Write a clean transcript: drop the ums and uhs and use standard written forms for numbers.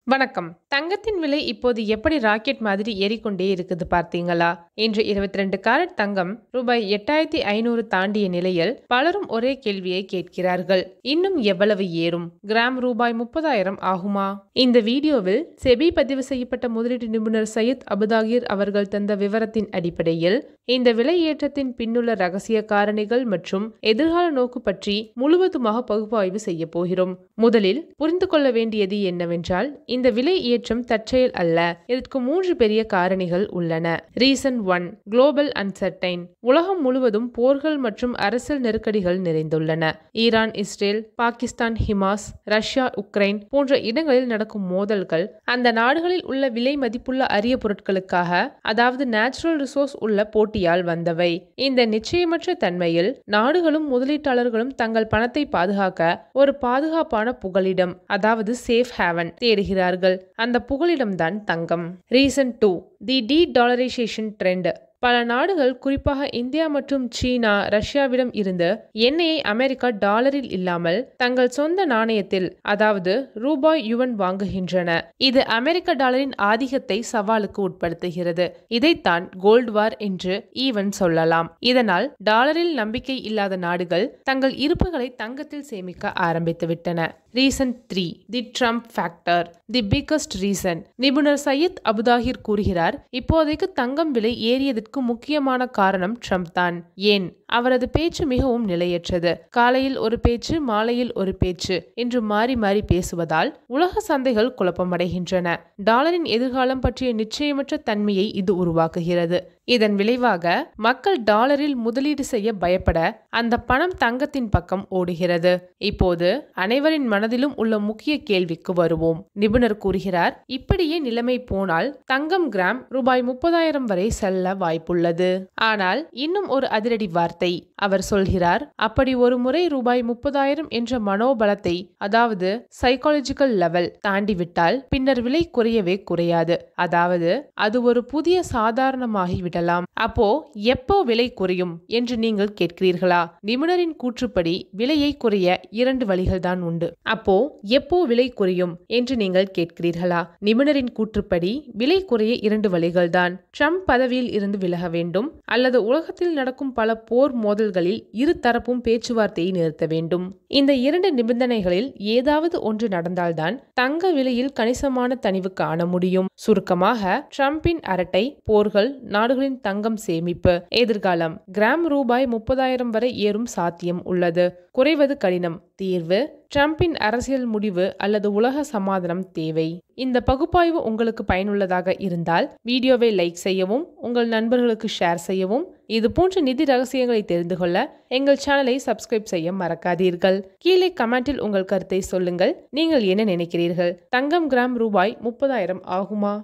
வணக்கம். தங்கத்தின் விலை இப்போது எப்படி ராக்கெட் மாதிரி ஏறிக்கொண்டே இருக்குது பார்த்தீங்களா? இன்று 22 கேரட் தங்கம் ரூபாய் 8500 தாண்டிய நிலையில் பலரும் ஒரே கேள்வியை கேட்கிறார்கள். இன்னும் எவ்வளவு ஏறும்? கிராம் ரூபாய் 30,000 ஆகுமா? இந்த வீடியோவில் செபி பதிவு செய்யப்பட்ட முதலீட்டு நிபுணர் சையத் அபுதாகிர் அவர்கள் தந்த விவரத்தின் அடிப்படையில் இந்த விலை ஏற்றத்தின் பின்னுள்ள ரகசிய காரணிகள் மற்றும் எதிர்கால நோக்கு பற்றி முழுவதுமாக பகுப்பாய்வு செய்ய போகிறோம். முதலில் புரிந்து கொள்ள வேண்டியது என்னவென்றால், இந்த விலை ஏற்றம் தற்செயல் அல்ல. இதற்கு 3 பெரிய காரணிகள் உள்ளன. Reason 1, global uncertain. உலகம் முழுவதும் போர்கள் மற்றும் அரசியல் நெருக்கடிகள் நிறைந்துள்ளன. Iran, Israel, Pakistan, Hamas, Russia, Ukraine போன்ற இடங்களில் நடக்கும் மோதல்கள் அந்த நாடுகளில் உள்ள விலை மதிப்புள்ள அரிய பொருட்களுக்காக, அதாவது நேச்சுரல் ரிசோர்ஸ் உள்ள போட்டியால் வந்தவை. இந்த நிச்சயமற்ற தன்மையில் நாடுகளும் முதலீட்டாளர்களும் தங்கள் பணத்தை பாதுகாக்க ஒரு பாதுகாப்பான புகலிடம், அதாவது சேஃப் ஹேவன் தேடுகிறார்கள். அந்த புகலிடம்தான் தங்கம். ரீசன் 2, தி டி-டாலரைசேஷன் ட்ரெண்ட். பல நாடுகள், குறிப்பாக இந்தியா மற்றும் சீனா, ரஷ்யாவிடம் இருந்து எண்ணெயை அமெரிக்கா டாலரில் இல்லாமல் தங்கள் சொந்த நாணயத்தில், அதாவது ரூபாய் யுவன் வாங்குகின்றன. இது அமெரிக்க டாலரின் ஆதிக்கத்தை சவாலுக்கு உட்படுத்துகிறது. இதைத்தான் கோல்டு வார் என்று ஈவன் சொல்லலாம். இதனால் டாலரில் நம்பிக்கை இல்லாத நாடுகள் தங்கள் இருப்புகளை தங்கத்தில் சேமிக்க ஆரம்பித்துவிட்டன. Reason 3, the Trump factor, the biggest reason. நிபுணர் சையத் அபுதாகிர் கூறுகிறார், இப்போதைக்கு தங்கம் விலை ஏறியதற்கு முக்கியமான காரணம் ட்ரம்ப் தான். ஏன்? அவரது பேச்சு மிகவும் நிலையற்றது. காலையில் ஒரு பேச்சு, மாலையில் ஒரு பேச்சு என்று மாறி மாறி பேசுவதால் உலக சந்தைகள் குழப்பமடைகின்றன. டாலரின் எதிர்காலம் பற்றிய நிச்சயமற்ற தன்மையை இது உருவாக்குகிறது. இதன் விளைவாக மக்கள் டாலரில் முதலீடு செய்ய பயப்பட அந்த பணம் தங்கத்தின் பக்கம் ஓடுகிறது. இப்போது அனைவரின் மனதிலும் உள்ள முக்கிய கேள்விக்கு வருவோம். நிபுணர் கூறுகிறார், இப்படியே நிலைமை போனால் தங்கம் கிராம் ரூபாய் 30,000 வரை செல்ல வாய்ப்புள்ளது. ஆனால் இன்னும் ஒரு அதிரடி வார்த்தை. அவர் சொல்கிறார், அப்படி ஒரு முறை ரூபாய் 30,000 என்ற மனோபலத்தை, அதாவது சைக்காலஜிக்கல் லெவல் தாண்டிவிட்டால் பின்னர் விலை குறையவே குறையாது. அதாவது அது ஒரு புதிய சாதாரணமாகி விடலாம். அப்போ எப்போ விலை குறையும் என்று நீங்கள் கேட்கிறீர்களா? நிபுணரின் கூற்றுப்படி விலையை குறைய 2 வழிகள் தான் உண்டு. அப்போ எப்போ விலை குறையும் என்று நீங்கள் கேட்கிறீர்களா? நிபுணரின் கூற்றுப்படி விலை குறைய 2 வழிகள் தான். ட்ரம்ப் பதவியில் இருந்து விலக வேண்டும், அல்லது உலகத்தில் நடக்கும் பல போர் மோதல்களில் இரு தரப்பும் பேச்சுவார்த்தையை நிறுத்த வேண்டும். இந்த 2 நிபந்தனைகளில் ஏதாவது ஒன்று நடந்தால்தான் தங்க விலையில் கணிசமான தணிவு காண முடியும். சுருக்கமாக, ட்ரம்பின் அரட்டை, போர்கள், நாடுகளின் தங்கம் சேமிப்பு. எதிர்காலம், கிராம் ரூபாய் 30,000 வரை ஏறும் சாத்தியம் உள்ளது. குறைவது கடினம். தீர்வு, ட்ரம்பின் அரசியல் முடிவு அல்லது உலக சமாதானம் தேவை. இந்த பகுப்பாய்வு உங்களுக்கு பயனுள்ளதாக இருந்தால் வீடியோவை லைக் செய்யவும், உங்கள் நண்பர்களுக்கு ஷேர் செய்யவும். இது போன்ற நிதி ரகசியங்களை தெரிந்து கொள்ள எங்கள் சேனலை சப்ஸ்கிரைப் செய்ய மறக்காதீர்கள். கீழே கமெண்டில் உங்கள் கருத்தை சொல்லுங்கள். நீங்கள் என்ன நினைக்கிறீர்கள்? தங்கம் கிராம் ரூபாய் 30,000 ஆகுமா?